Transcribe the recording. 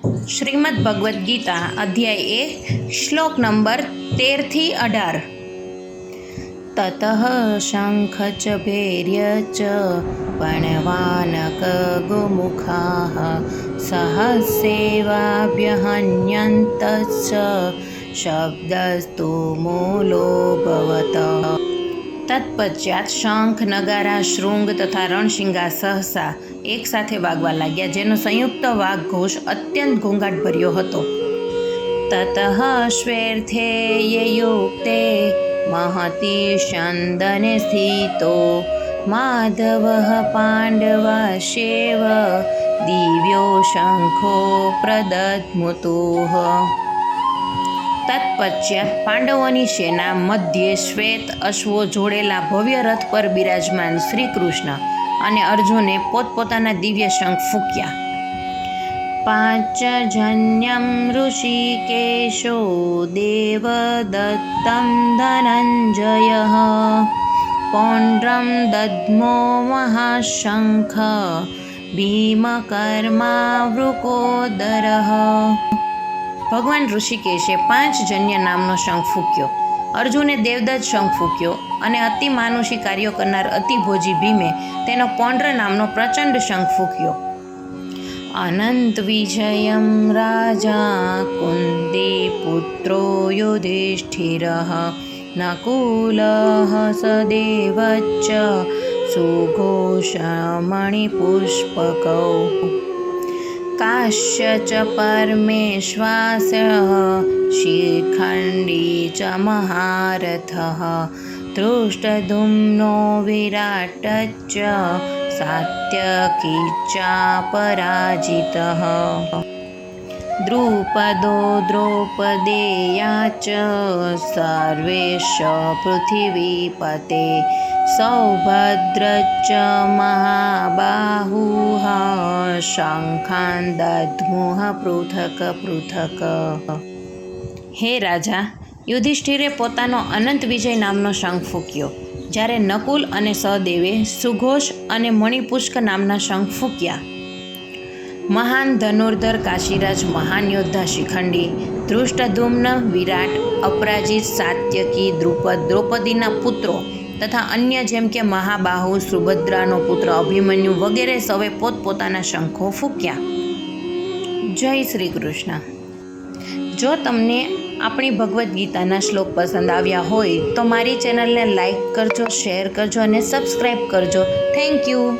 श्रीमद् भगवद गीता अध्याय 1 श्लोक नंबर 13 થી 18। ततः शंख च भैर्य च पणवानक गोमुखाः सहस्रेवाभ्यहन्यन्तश्च शब्दस्तु मूलो भवत। तत्पश्चात शंख नगारा शृंग तथा रणशिंगा सहसा एक साथे वागवा लाग्या, जेनो संयुक्त वाग घोष अत्यंत घोंघाटभर्यो हतो। ततः श्वेर्थे ये युक्ते महति स्यन्दने स्थितो माधवः पाण्डवाश्चैव दिव्यो शंखो प्रदध्मुतुः। तत्पश्चात पांडवोनी सेना मध्य श्वेत अश्वो जोड़ेला भव्य रथ पर बिराजमान श्री कृष्ण अने अर्जुने पोतपोताना दिव्य शंख फूक्या। पांचजन्यं ऋषिकेशो देवदत्तं धनञ्जयः पौण्ड्रं दद्मो महाशंख भीमकर्मावृकोदरः। भगवान ऋषिकेशे 5 जन्य नामनो शंख फूक्यो, अर्जुने देवदत्त शंख फूक्यो अने अति मानुषी कार्यो करनार अतिभोजी भीमे तेनो पौंड्र नामनो प्रचंड शंख फूक्यो। अनंत विजयं राजा कुंती पुत्रो युधिष्ठिरः नकुलः सदेवच्च सुघोषमणिपुष्पकौ काश्य च परमेश्वासः शिखण्डी च महारथः धृष्टद्युम्नो विराटश्च सात्यकी चापराजितः द्रुपदो द्रौपदेया च सर्वेश पृथिवीपते सौभद्रश्च महाबाहुः शंखान् दद्मुः पृथक पृथक। हे राजा, युधिष्ठिरे पोतानो अनंत विजय नामनो शंख फूक्यो, ज्यारे नकुल अने सहदेवे सुघोष अने मणिपुष्क नामना शंख फूक्या। महान धनुर्धर काशीराज महान योद्धा शिखंडी धृष्टद्युम्न विराट अपराजित सात्यकी द्रुपद द्रौपदीना पुત્રો तथा अन्य जेम के महाबाहु सुभद्रानो पुत्र अभिमन्यु वगैरह सवे पोतपोताना शंखो फूक्या। जय श्री कृष्ण। जो तमने अपनी भगवद गीताना श्लोक पसंद आव्या होय तो मारी चेनल ने लाइक करजो, शेर करजो अने सब्सक्राइब करजो। Thank you.